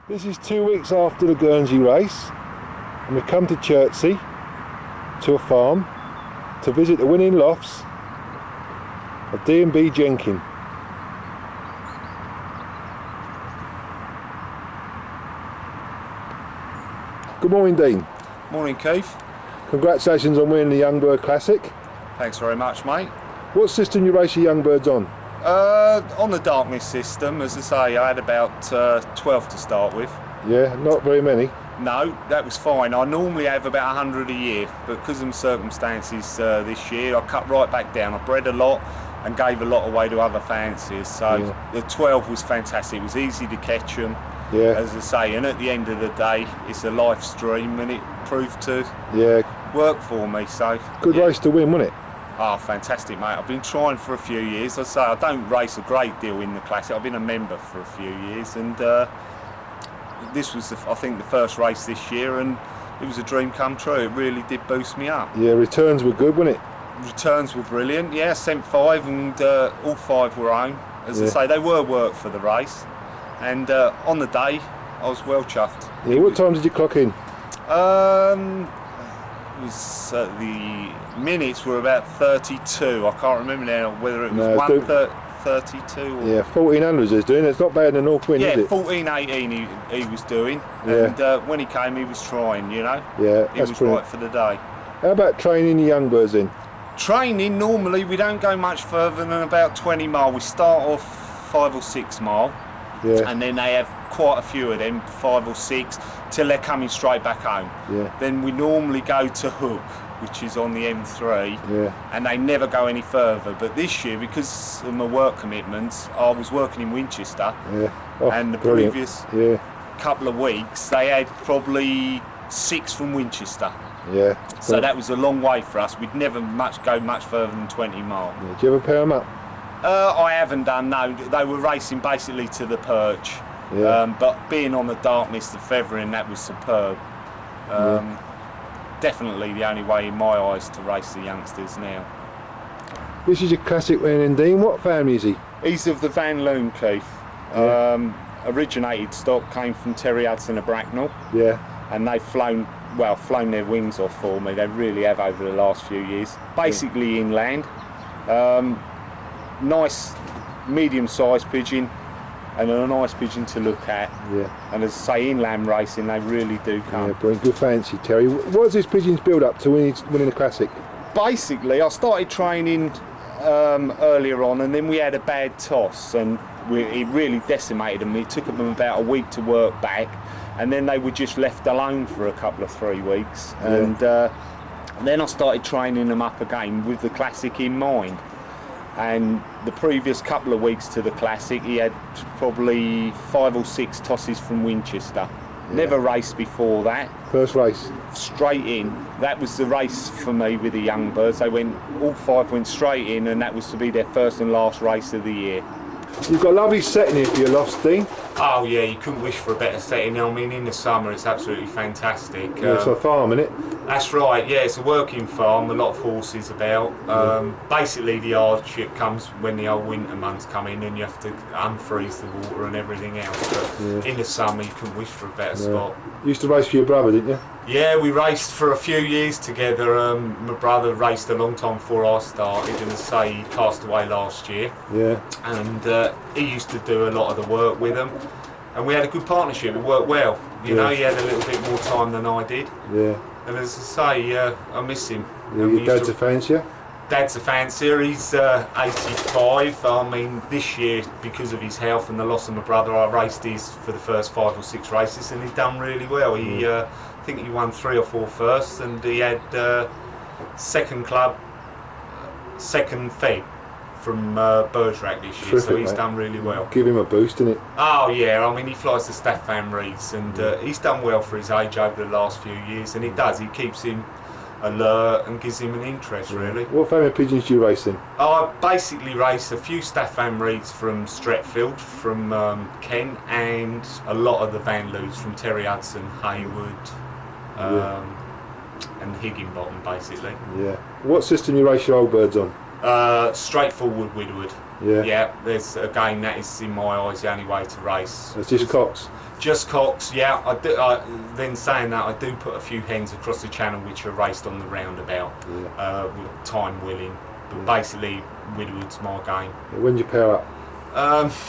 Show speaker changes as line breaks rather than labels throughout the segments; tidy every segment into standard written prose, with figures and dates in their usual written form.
This is 2 weeks after the Guernsey race, and we've come to Chertsey, to a farm, to visit the winning lofts of D&B Jenkyn. Good morning, Dean.
Morning, Keith.
Congratulations on winning the Young Bird Classic.
Thanks very much, mate.
What system you race your Young Birds on?
On the darkness system, as I say, I had about 12 to start with.
Yeah, not very many.
No, that was fine. I normally have about 100 a year, but because of the circumstances this year, I cut right back down. I bred a lot and gave a lot away to other fanciers. So
yeah.
The 12 was fantastic. It was easy to catch them,
Yeah.
as I say, and at the end of the day, it's a live stream, and it proved to work for me. So
Good race to win, wasn't it?
Oh, fantastic, mate. I've been trying for a few years. I say I don't race a great deal in the Classic. I've been a member for a few years, and this was, I think, the first race this year, and it was a dream come true. It really did boost me up.
Yeah, returns were good, wasn't it?
Returns were brilliant. Yeah, sent 5, and all 5 were own. As I say, they were work for the race, and on the day, I was well chuffed.
Yeah. What time did you clock in?
It was the minutes were about 32. I can't remember now whether it was 1:32 or...
Yeah, 1400s he was doing. It's not bad in the north wind,
yeah,
is it?
14:18 he was doing,
Yeah.
and when he came, he was trying. You know,
Yeah,
he
that's
was
brilliant.
right for the day.
How about training the young birds in?
Training, normally we don't go much further than about 20 mile. We start off 5 or 6 mile,
Yeah,
and then they have quite a few of them, 5 or 6, till they're coming straight back home.
yeah,
Then we normally go to Hook, which is on the M3,
yeah,
and they never go any further. But this year, because of my work commitments, I was working in Winchester,
yeah. Oh,
and the
brilliant.
previous
Yeah,
couple of weeks they had probably 6 from Winchester.
yeah.
So that was a long way for us. We'd never go much further than 20 mile.
Yeah. Do you ever pair them up?
I haven't done, no. They were racing basically to the perch.
Yeah.
But being on the darkness, the feathering, that was superb. Definitely the only way in my eyes to race the youngsters now.
This is your classic winning, Dean. What family is he?
He's of the Van Loon, Keith.
Yeah.
Originated stock, came from Terry Hudson of Bracknell,
Yeah,
and they've flown their wings off for me. They really have over the last few years. Basically inland. Nice medium-sized pigeon, and a nice pigeon to look at.
yeah,
And as I say, inland racing, they really do come.
yeah. Brilliant. Good fancy, Terry. What's this pigeon's build up to winning the classic?
Basically, I started training earlier on, and then we had a bad toss, and it really decimated them. It took them about a week to work back, and then they were just left alone for a couple of 3 weeks. And then I started training them up again with the Classic in mind. And the previous couple of weeks to the Classic, he had probably 5 or 6 tosses from Winchester. Never raced before that.
First race.
Straight in. That was the race for me with the young birds. They went, all 5 went straight in, and that was to be their first and last race of the year.
You've got a lovely setting here for your lofts, Dean.
Oh yeah, you couldn't wish for a better setting. I mean, in the summer it's absolutely fantastic.
Yeah, it's a farm, isn't it?
That's right, yeah, it's a working farm, a lot of horses about. Basically the hardship comes when the old winter months come in and you have to unfreeze the water and everything else. But in the summer you couldn't wish for a better spot.
You used to race for your brother, didn't you?
Yeah, we raced for a few years together. My brother raced a long time before I started, and as I say, he passed away last year.
Yeah.
And he used to do a lot of the work with them, and we had a good partnership. It worked well. You know, he had a little bit more time than I did.
Yeah.
And as I say, I miss him.
Yeah, your dad's a fancier?
Dad's a fancier. He's 85. I mean, this year, because of his health and the loss of my brother, I raced his for the first 5 or 6 races, and he's done really well. He, I think he won 3 or 4 firsts, and he had second club, second fed from Bergerac this year.
Terrific,
so he's
mate.
done really well.
Give him a boost, innit?
Oh yeah, I mean, he flies the Staffan Reeds, and he's done well for his age over the last few years, and he does. He keeps him alert and gives him an interest, really.
What family of pigeons do you race in?
I basically race a few Staffan Reeds from Stretfield, from Kent, and a lot of the Van Loos from Terry Hudson, Haywood, and Higginbottom, basically.
Yeah. What system you race your old birds on?
Straightforward widowed.
Yeah.
Yeah, there's again, that is in my eyes the only way to race.
It's just cocks.
Just cocks, yeah. Then saying that, I do put a few hens across the channel which are raced on the roundabout, with time willing. But basically, widowed's my game.
When do you pair up?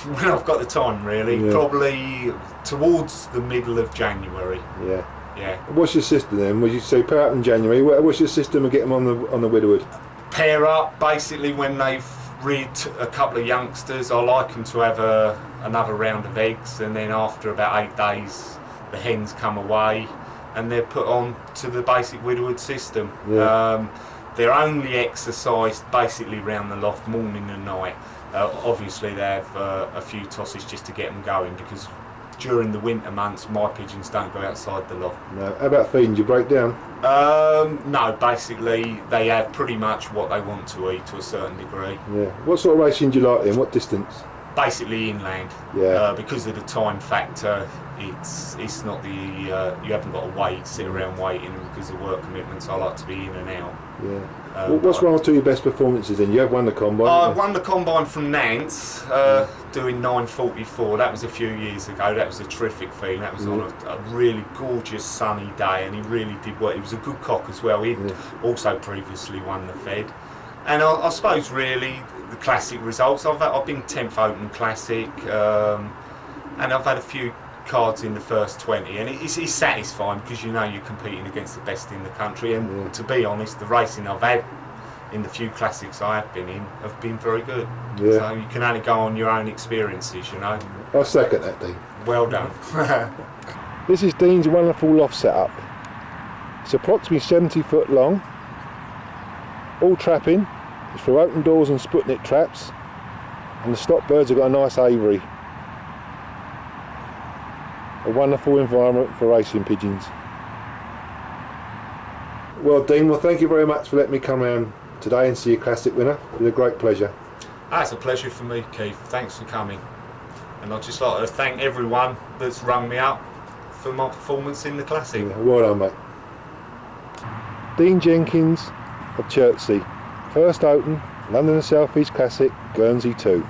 When I've got the time, really.
Yeah.
Probably towards the middle of January.
Yeah.
Yeah.
What's your system then? Would you say pair up in January? What's your system of getting them on the widowed?
Pair up, basically when they've reared a couple of youngsters, I like them to have another round of eggs, and then after about 8 days the hens come away and they're put on to the basic widowed system.
Yeah.
They're only exercised basically round the loft morning and night. Obviously they have a few tosses just to get them going, because during the winter months my pigeons don't go outside the loft.
No. How about feeding? Do you break down?
No, basically they have pretty much what they want to eat to a certain degree.
Yeah. What sort of racing do you like then? What distance?
Basically inland.
Yeah.
Because of the time factor, it's not the you haven't got to sit around waiting because of work commitments. I like to be in and out.
Yeah. What's one or two of your best performances then? You have won the combine.
I won the combine from Nantes, doing 9:44. That was a few years ago. That was a terrific feeling. That was on a really gorgeous sunny day, and he really did well. He was a good cock as well. He'd also previously won the Fed. And I suppose really the classic results. I've been 10th Open Classic, and I've had a few cards in the first 20, and it's satisfying because you know you're competing against the best in the country. And to be honest, the racing I've had in the few classics I have been in have been very good.
Yeah.
So you can only go on your own experiences, you know.
I'll second that, Dean.
Well done.
This is Dean's wonderful loft setup. It's approximately 70 foot long. All trapping. It's for open doors and Sputnik traps. And the stock birds have got a nice aviary. A wonderful environment for racing pigeons. Well, Dean, thank you very much for letting me come around today and see your classic winner. It was a great pleasure.
It's a pleasure for me, Keith. Thanks for coming. And I'd just like to thank everyone that's rung me up for my performance in the classic.
Yeah, well done, mate. Dean Jenkins of Chertsey. First Open, London and South East Classic, Guernsey 2.